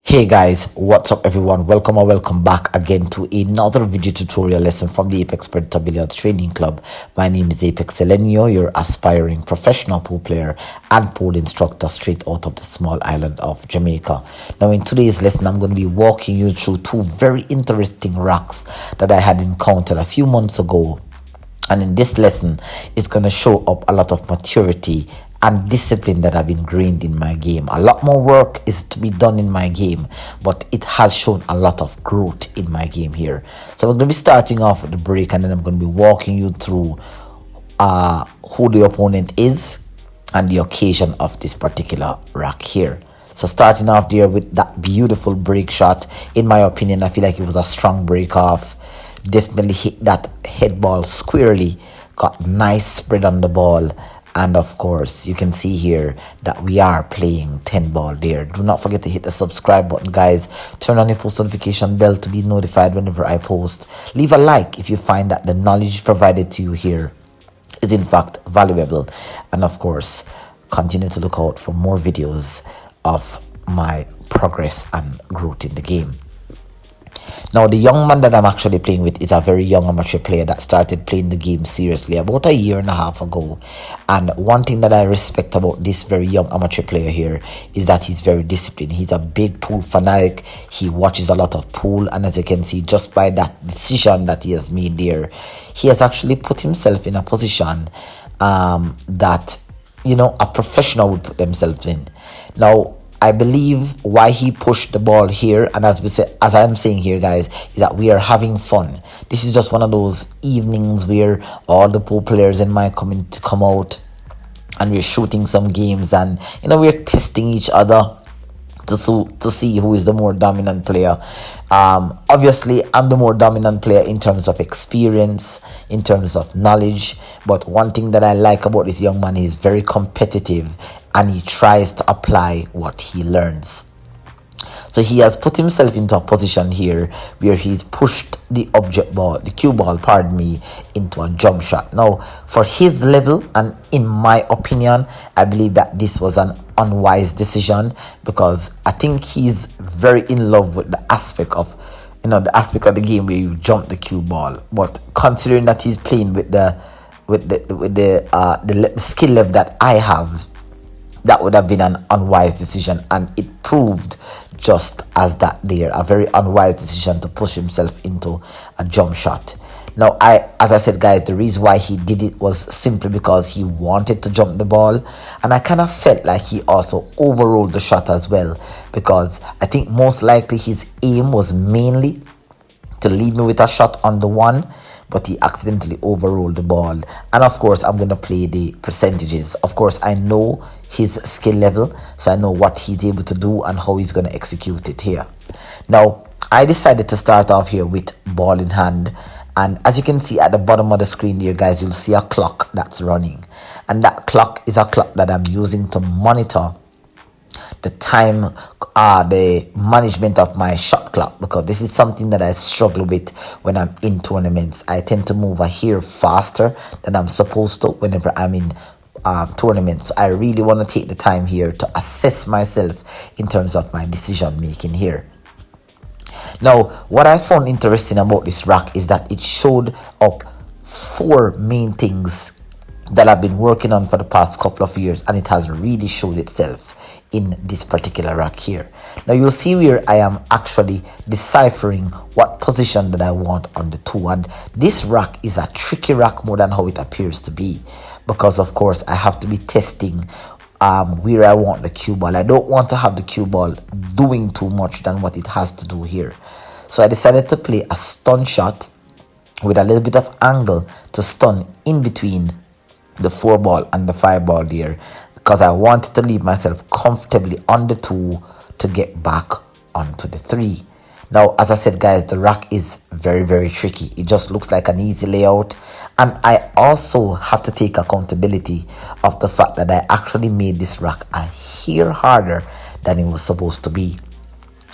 Hey guys, what's up everyone? Welcome or welcome back again to another video tutorial lesson from the Apex Predator Billiards Training Club. My name is Apex Selenio, your aspiring professional pool player and pool instructor straight out of the small island of Jamaica. Now in today's lesson, I'm going to be walking you through two very interesting racks that I had encountered a few months ago. And in this lesson, it's going to show up a lot of maturity and discipline that have ingrained in my game. A lot more work is to be done in my game, but it has shown a lot of growth in my game here. So we're going to be starting off with the break, and then I'm going to be walking you through who the opponent is and the occasion of this particular rack here. So starting off there with that beautiful break shot, in my opinion, I feel like it was a strong break off. Definitely hit that head ball squarely, got nice spread on the ball. And of course, you can see here that we are playing 10 ball there. Do not forget to hit the subscribe button, guys. Turn on your post notification bell to be notified whenever I post. Leave a like if you find that the knowledge provided to you here is in fact valuable. And of course, continue to look out for more videos of my progress and growth in the game. Now, the young man that I'm actually playing with is a very young amateur player that started playing the game seriously about a year and a half ago. And one thing that I respect about this very young amateur player here is that he's very disciplined. He's a big pool fanatic. He watches a lot of pool. And as you can see, just by that decision that he has made there, he has actually put himself in a position that, you know, a professional would put themselves in. Now, I believe why he pushed the ball here, and as I'm saying here, guys, is that we are having fun. This is just one of those evenings where all the pool players in my community come out and we're shooting some games, and you know, we're testing each other to see who is the more dominant player. Obviously, I'm the more dominant player in terms of experience, in terms of knowledge. But one thing that I like about this young man, he's very competitive and he tries to apply what he learns. So he has put himself into a position here where he's pushed the cue ball, pardon me, into a jump shot. Now, for his level and in my opinion, I believe that this was an unwise decision, because I think he's very in love with the aspect of, you know, the aspect of the game where you jump the cue ball. But considering that he's playing with the skill level that I have, that would have been an unwise decision, and it proved just as that there, a very unwise decision to push himself into a jump shot. Now, as I said, guys, the reason why he did it was simply because he wanted to jump the ball, and I kind of felt like he also overruled the shot as well, because I think most likely his aim was mainly to leave me with a shot on the one, but he accidentally overruled the ball. And of course, I'm going to play the percentages. Of course, I know his skill level, so I know what he's able to do and how he's going to execute it here. Now, I decided to start off here with ball in hand. And as you can see at the bottom of the screen there, guys, you'll see a clock that's running. And that clock is a clock that I'm using to monitor the time, the management of my shot clock, because this is something that I struggle with when I'm in tournaments. I tend to move a hair faster than I'm supposed to whenever I'm in tournaments. So I really want to take the time here to assess myself in terms of my decision making here. Now, what I found interesting about this rack is that it showed up 4 main things that I've been working on for the past couple of years, and it has really showed itself in this particular rack here. Now you'll see where I am actually deciphering what position that I want on the 2, and this rack is a tricky rack more than how it appears to be, because of course I have to be testing where I want the cue ball. I don't want to have the cue ball doing too much than what it has to do here. So I decided to play a stun shot with a little bit of angle to stun in between the 4 ball and the 5 ball there, because I wanted to leave myself comfortably on the 2 to get back onto the 3. Now, as I said, guys, the rack is very tricky. It just looks like an easy layout. And I also have to take accountability of the fact that I actually made this rack a hair harder than it was supposed to be.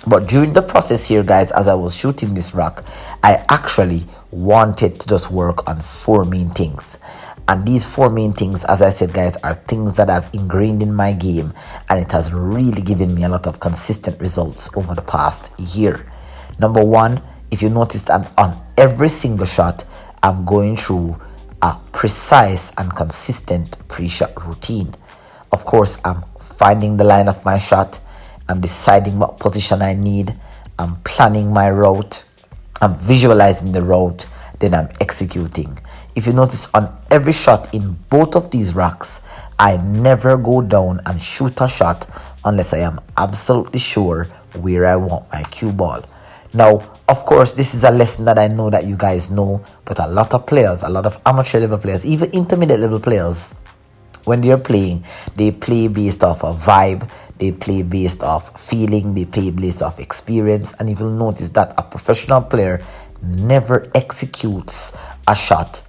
But during the process here, guys, as I was shooting this rack, I actually wanted to just work on 4 main things. And these 4 main things, as I said, guys, are things that I've ingrained in my game, and it has really given me a lot of consistent results over the past year. Number 1, if you noticed, on every single shot, I'm going through a precise and consistent pre-shot routine. Of course, I'm finding the line of my shot, I'm deciding what position I need, I'm planning my route, I'm visualizing the route, then I'm executing. If you notice, on every shot in both of these racks, I never go down and shoot a shot unless I am absolutely sure where I want my cue ball. Now, of course, this is a lesson that I know that you guys know, but a lot of players, a lot of amateur level players, even intermediate level players, when they're playing, they play based off a vibe, they play based off feeling, they play based off experience. And if you'll notice that a professional player never executes a shot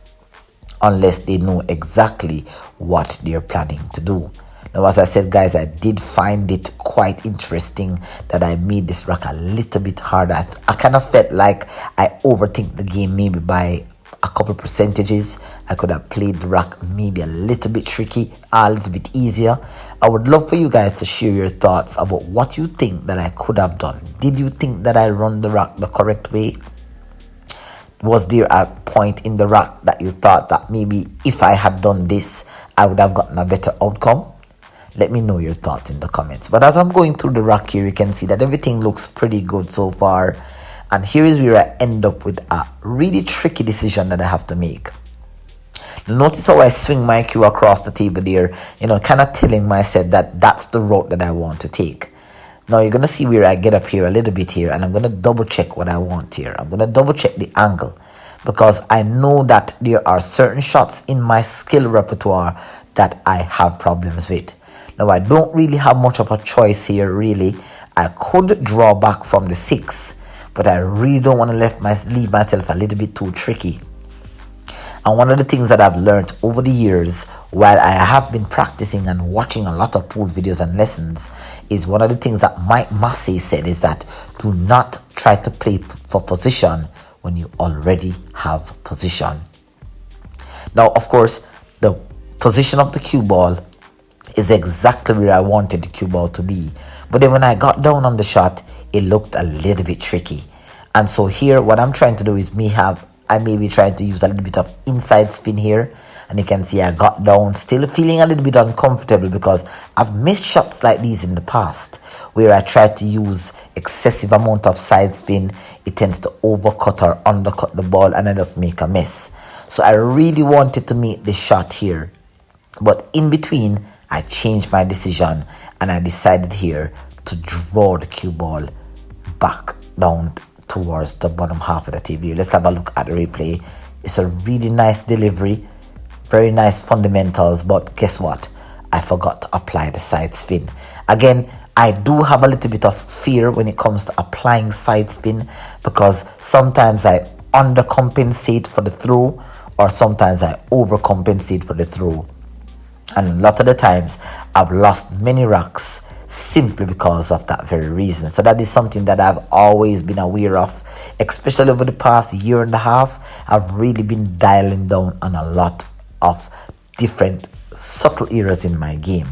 unless they know exactly what they're planning to do. Now, as I said, guys, I did find it quite interesting that I made this rack a little bit harder. I kind of felt like I overthink the game maybe by a couple percentages. I could have played the rack maybe a little bit tricky, a little bit easier. I would love for you guys to share your thoughts about what you think that I could have done. Did you think that I run the rack the correct way? Was there a point in the rack that you thought that maybe if I had done this, I would have gotten a better outcome? Let me know your thoughts in the comments. But as I'm going through the rack here, you can see that everything looks pretty good so far. And here is where I end up with a really tricky decision that I have to make. Notice how I swing my cue across the table there, kind of telling myself that that's the route that I want to take. Now you're going to see where I get up here a little bit here, and I'm going to double check what I want here. I'm going to double check the angle, because I know that there are certain shots in my skill repertoire that I have problems with. Now I don't really have much of a choice here really. I could draw back from the 6, but I really don't want to leave myself a little bit too tricky. And one of the things that I've learned over the years while I have been practicing and watching a lot of pool videos and lessons is one of the things that Mike Massey said is that do not try to play for position when you already have position. Now, of course, the position of the cue ball is exactly where I wanted the cue ball to be. But then when I got down on the shot, it looked a little bit tricky. And so here, what I'm trying to do is I may be trying to use a little bit of inside spin here, and you can see I got down, still feeling a little bit uncomfortable because I've missed shots like these in the past where I tried to use excessive amount of side spin. It tends to overcut or undercut the ball, and I just make a mess. So I really wanted to make this shot here, but in between I changed my decision and I decided here to draw the cue ball back down towards the bottom half of the table. Let's have a look at the replay. It's a really nice delivery, very nice fundamentals, but guess what? I forgot to apply the side spin. Again, I do have a little bit of fear when it comes to applying side spin, because sometimes I undercompensate for the throw or sometimes I overcompensate for the throw. And a lot of the times I've lost many racks simply because of that very reason. So that is something that I've always been aware of, especially over the past year and a half. I've really been dialing down on a lot of different subtle areas in my game.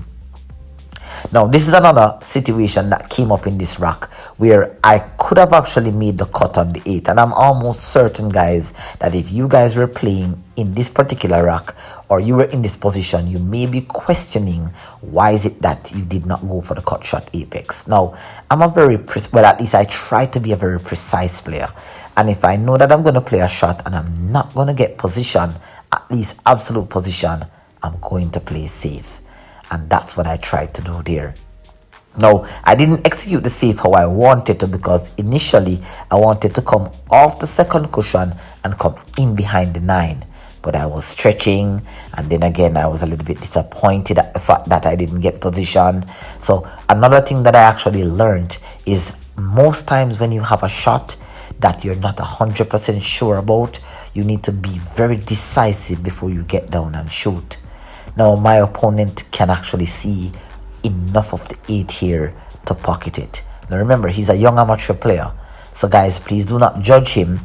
Now, this is another situation that came up in this rack where I could have actually made the cut on the 8, and I'm almost certain, guys, that if you guys were playing in this particular rack or you were in this position, you may be questioning why is it that you did not go for the cut shot apex. Now, I'm at least I try to be a very precise player, and if I know that I'm going to play a shot and I'm not going to get position, at least absolute position, I'm going to play safe. And that's what I tried to do there. Now, I didn't execute the save how I wanted to, because initially I wanted to come off the second cushion and come in behind the 9. But I was stretching, and then again I was a little bit disappointed at the fact that I didn't get position. So another thing that I actually learned is most times when you have a shot that you're not 100% sure about, you need to be very decisive before you get down and shoot. Now my opponent can actually see enough of the 8 here to pocket it. Now remember, he's a young amateur player, so guys, please do not judge him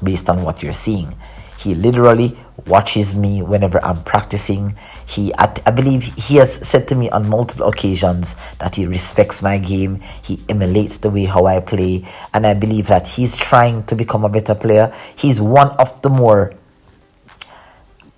based on what you're seeing. He literally watches me whenever I'm practicing. I believe he has said to me on multiple occasions that he respects my game. He emulates the way how I play, and I believe that he's trying to become a better player. He's one of the more,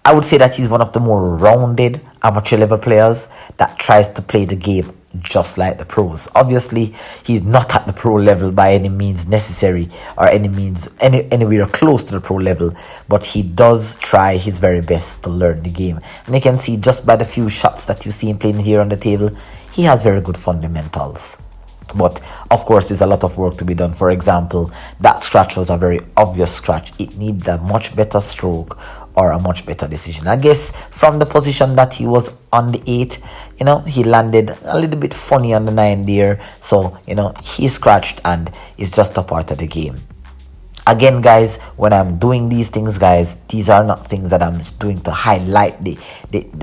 I would say that he's one of the more rounded amateur level players that tries to play the game just like the pros. Obviously, he's not at the pro level by any means necessary, or anywhere close to the pro level, but he does try his very best to learn the game. And you can see just by the few shots that you see him playing here on the table, he has very good fundamentals. But of course, there's a lot of work to be done. For example, that scratch was a very obvious scratch. It needed a much better stroke or a much better decision. I guess from the position that he was on the 8, he landed a little bit funny on the 9 there. So, he scratched, and it's just a part of the game. Again, guys, when I'm doing these things, guys, these are not things that I'm doing to highlight the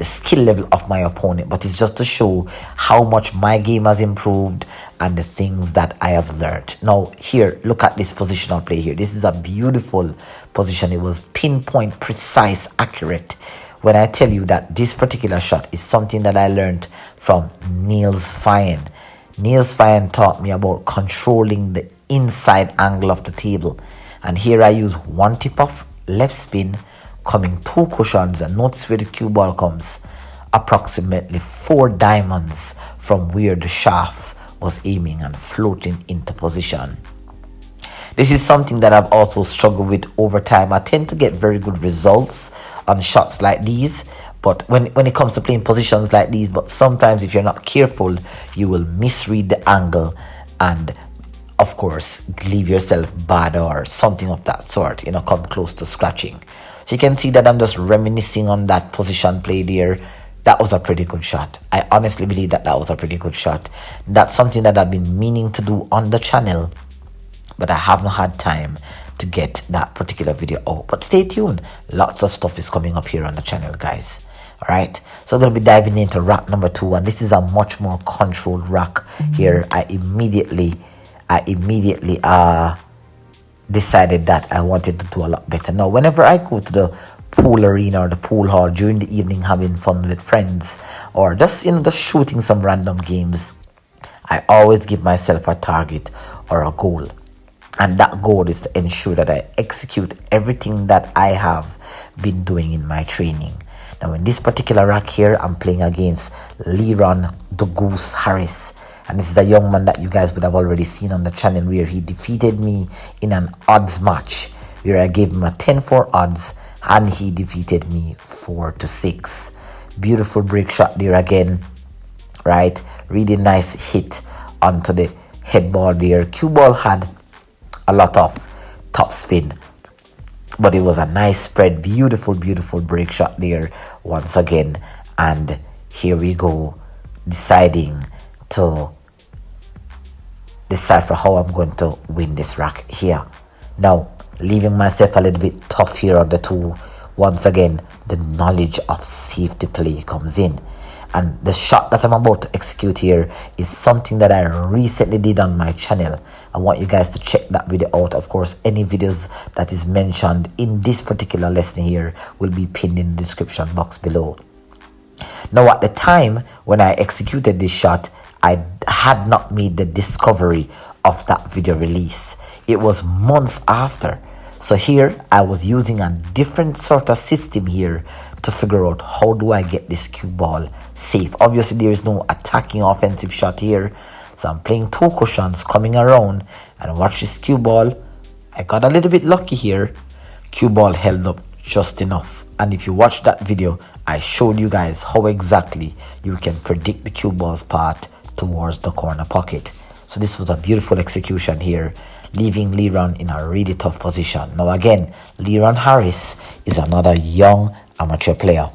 skill level of my opponent, but it's just to show how much my game has improved and the things that I have learned. Now, here, look at this positional play here. This is a beautiful position. It was pinpoint, precise, accurate. When I tell you that this particular shot is something that I learned from Niels Fine. Niels Fine taught me about controlling the inside angle of the table. And here I use 1 tip off left spin, coming 2 cushions, and notice where the cue ball comes, approximately 4 diamonds from where the shaft was aiming and floating into position. This is something that I've also struggled with over time. I tend to get very good results on shots like these, but when it comes to playing positions like these, but sometimes if you're not careful, you will misread the angle and of course leave yourself bad or something of that sort, come close to scratching. So you can see that I'm just reminiscing on that position play there. That was a pretty good shot. I honestly believe that was a pretty good shot. That's something that I've been meaning to do on the channel, but I haven't had time to get that particular video out. But stay tuned, lots of stuff is coming up here on the channel, guys. All right, so I'm going to be diving into rack number 2, and this is a much more controlled rack here. I immediately decided that I wanted to do a lot better. Now, whenever I go to the pool arena or the pool hall during the evening having fun with friends, or just just shooting some random games, I always give myself a target or a goal, and that goal is to ensure that I execute everything that I have been doing in my training. Now, in this particular rack here, I'm playing against Leron the Goose Harris. And this is a young man that you guys would have already seen on the channel, where he defeated me in an odds match, where I gave him a 10-4 odds and he defeated me 4-6. Beautiful break shot there again, right? Really nice hit onto the head ball there. Cue ball had a lot of top spin, but it was a nice spread. Beautiful break shot there once again. And here we go, deciding to decipher how I'm going to win this rack here. Now, leaving myself a little bit tough here on the 2. Once again, the knowledge of safety play comes in. And the shot that I'm about to execute here is something that I recently did on my channel. I want you guys to check that video out. Of course, any videos that is mentioned in this particular lesson here will be pinned in the description box below. Now, at the time when I executed this shot, I had not made the discovery of that video release. It was months after. So here I was using a different sort of system here to figure out how do I get this cue ball safe. Obviously, there is no attacking offensive shot here, so I'm playing 2 cushions, coming around, and watch this cue ball. I got a little bit lucky here. Cue ball held up just enough, and if you watch that video, I showed you guys how exactly you can predict the cue ball's path towards the corner pocket. So this was a beautiful execution here, leaving Leron in a really tough position. Now again, Leron Harris is another young amateur player,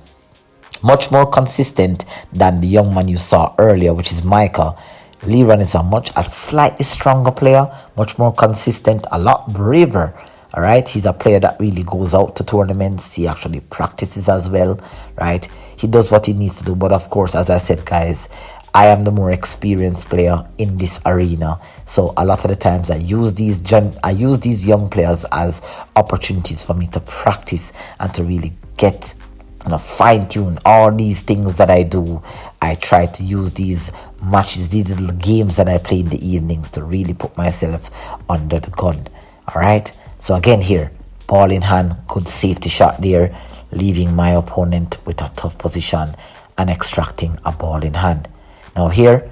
much more consistent than the young man you saw earlier, which is Micah. Liran is a slightly stronger player, much more consistent, a lot braver. All right, he's a player that really goes out to tournaments. He actually practices as well, right? He does what he needs to do. But of course, as I said, guys, I am the more experienced player in this arena. So a lot of the times I use these young players as opportunities for me to practice and to really get, fine tune all these things that I do. I try to use these matches, these little games that I play in the evenings to really put myself under the gun. All right. So again here, ball in hand, good safety shot there, leaving my opponent with a tough position and extracting a ball in hand. Now here,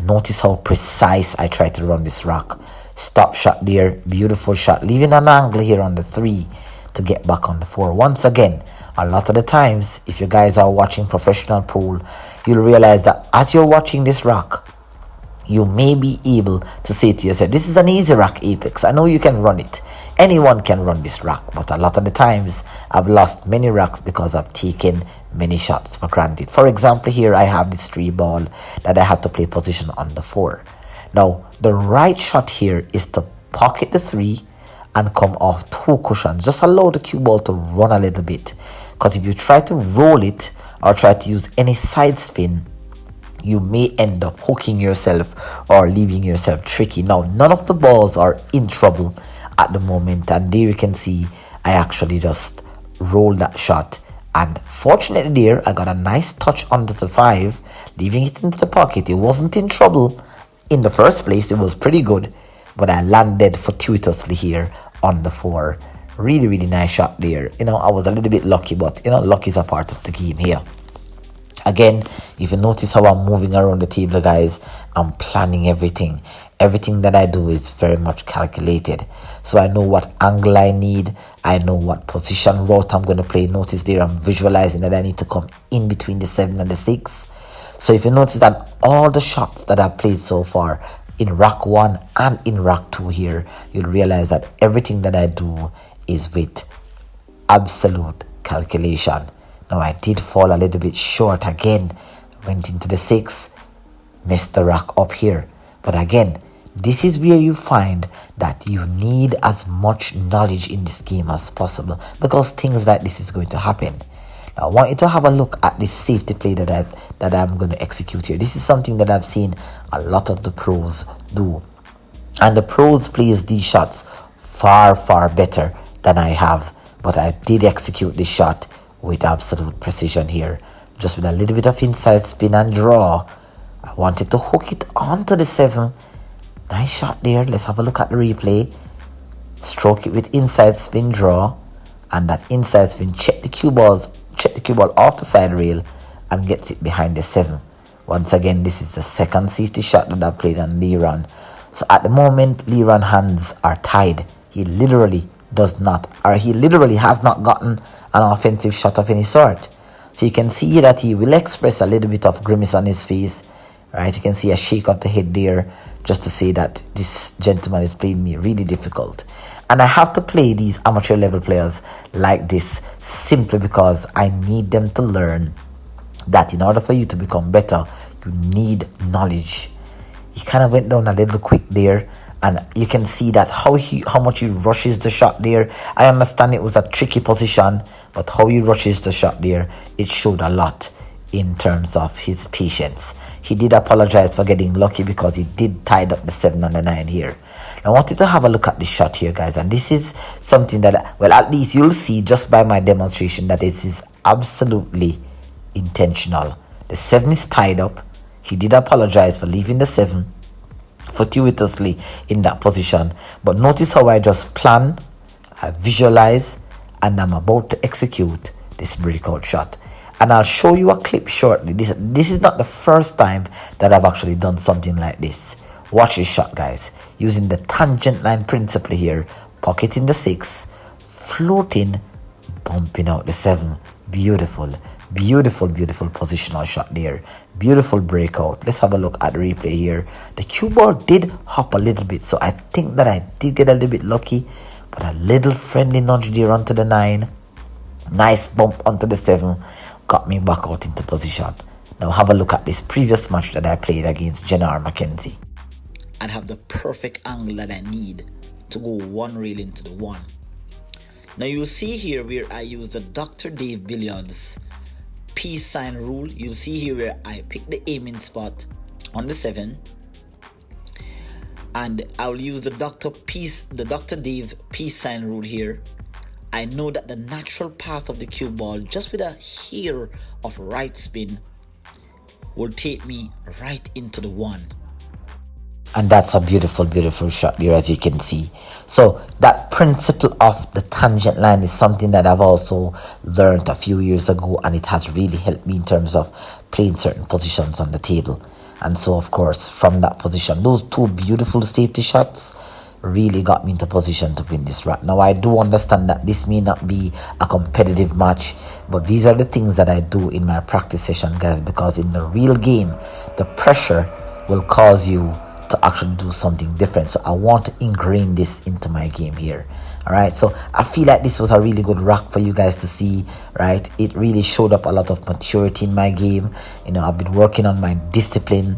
notice how precise I try to run this rock. Stop shot there, beautiful shot, leaving an angle here on the 3 to get back on the 4. Once again, a lot of the times, if you guys are watching professional pool, you'll realize that as you're watching this rock, you may be able to say to yourself, this is an easy rock, Apex. I know you can run it. Anyone can run this rock. But a lot of the times, I've lost many rocks because I've taken many shots for granted. For example, here I have this 3 ball that I have to play position on the 4. Now, the right shot here is to pocket the 3 and come off 2 cushions. Just allow the cue ball to run a little bit. Because if you try to roll it or try to use any side spin, you may end up hooking yourself or leaving yourself tricky. Now, none of the balls are in trouble at the moment. And there you can see I actually just rolled that shot. And fortunately there, I got a nice touch under the 5, leaving it into the pocket. It wasn't in trouble in the first place. It was pretty good. But I landed fortuitously here on the 4. Really, really nice shot there. I was a little bit lucky, but, luck is a part of the game here. Again, if you notice how I'm moving around the table, guys, I'm planning everything. Everything that I do is very much calculated. So I know what angle I need. I know what position route I'm going to play. Notice there I'm visualizing that I need to come in between the 7 and the 6. So if you notice that all the shots that I've played so far in rack 1 and in rack 2 here, you'll realize that everything that I do is with absolute calculation. Now I did fall a little bit short again, went into the 6, messed the rack up here. But again, this is where you find that you need as much knowledge in this game as possible, because things like this is going to happen. Now I want you to have a look at this safety play that I'm going to execute here. This is something that I've seen a lot of the pros do, and the pros plays these shots far better than I have. But I did execute this shot with absolute precision here, just with a little bit of inside spin and draw. I wanted to hook it onto the 7. Nice shot there. Let's have a look at the replay. Stroke it with inside spin draw, and that inside spin check the cue ball off the side rail and gets it behind the 7. Once again, this is the second safety shot that I played on Liran. So at the moment, Liran hands are tied. He literally has not gotten an offensive shot of any sort. So you can see that he will express a little bit of grimace on his face, right? You can see a shake of the head there, just to say that this gentleman is playing me really difficult. And I have to play these amateur level players like this simply because I need them to learn that in order for you to become better, you need knowledge. He kind of went down a little quick there, and you can see that how much he rushes the shot there. I understand it was a tricky position, but how he rushes the shot there, it showed a lot in terms of his patience. He did apologize for getting lucky because he did tie up the 7 and the 9 here. Now, I wanted to have a look at this shot here, guys, and this is something that, well, at least you'll see just by my demonstration that this is absolutely intentional. The 7 is tied up. He did apologize for leaving the 7 fortuitously in that position, but notice how I just plan, I visualize, and I'm about to execute this breakout shot. And I'll show you a clip shortly. This is not the first time that I've actually done something like this. Watch this shot, guys, using the tangent line principle here, pocketing the 6, floating, bumping out the 7. Beautiful positional shot there. Beautiful breakout. Let's have a look at the replay here. The cue ball did hop a little bit, so I think that I did get a little bit lucky, but a little friendly nudge there onto the 9. Nice bump onto the 7 got me back out into position. Now have a look at this previous match that I played against Jennar Mackenzie. I'd have the perfect angle that I need to go one rail into the one. Now you'll see here where I use the Dr. Dave Billiards peace sign rule. You'll see here where I pick the aiming spot on the 7, and I'll use the Dr. Dave peace sign rule here. I know that the natural path of the cue ball, just with a hair of right spin, will take me right into the 1. And that's a beautiful, beautiful shot there, as you can see. So that principle of the tangent line is something that I've also learned a few years ago, and it has really helped me in terms of playing certain positions on the table. And so, of course, from that position, those 2 beautiful safety shots really got me into position to win this rack. Now, I do understand that this may not be a competitive match, but these are the things that I do in my practice session, guys, because in the real game, the pressure will cause you to actually do something different. So I want to ingrain this into my game here. All right, so I feel like this was a really good rack for you guys to see, right? It really showed up a lot of maturity in my game. You know, I've been working on my discipline.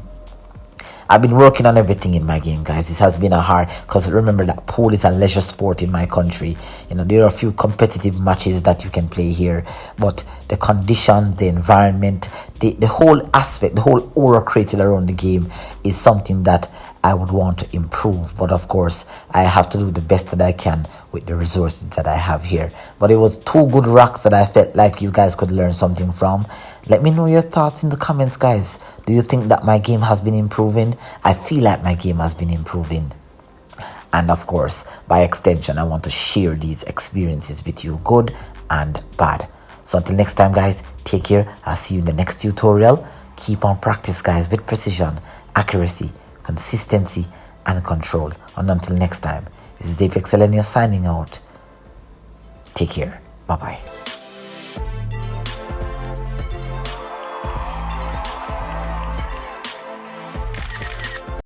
I've been working on everything in my game, guys. This has been a hard, because remember that pool is a leisure sport in my country. You know, there are a few competitive matches that you can play here, but the conditions, the environment, the whole aspect, the whole aura created around the game is something that I would want to improve. But of course, I have to do the best that I can with the resources that I have here. But it was 2 good racks that I felt like you guys could learn something from. Let me know your thoughts in the comments, guys. Do you think that my game has been improving? I feel like my game has been improving. And of course, by extension, I want to share these experiences with you, good and bad. So until next time, guys, take care. I'll see you in the next tutorial. Keep on practice, guys, with precision, accuracy, consistency, and control. And until next time, this is Apex Elenio signing out. Take care. Bye-bye.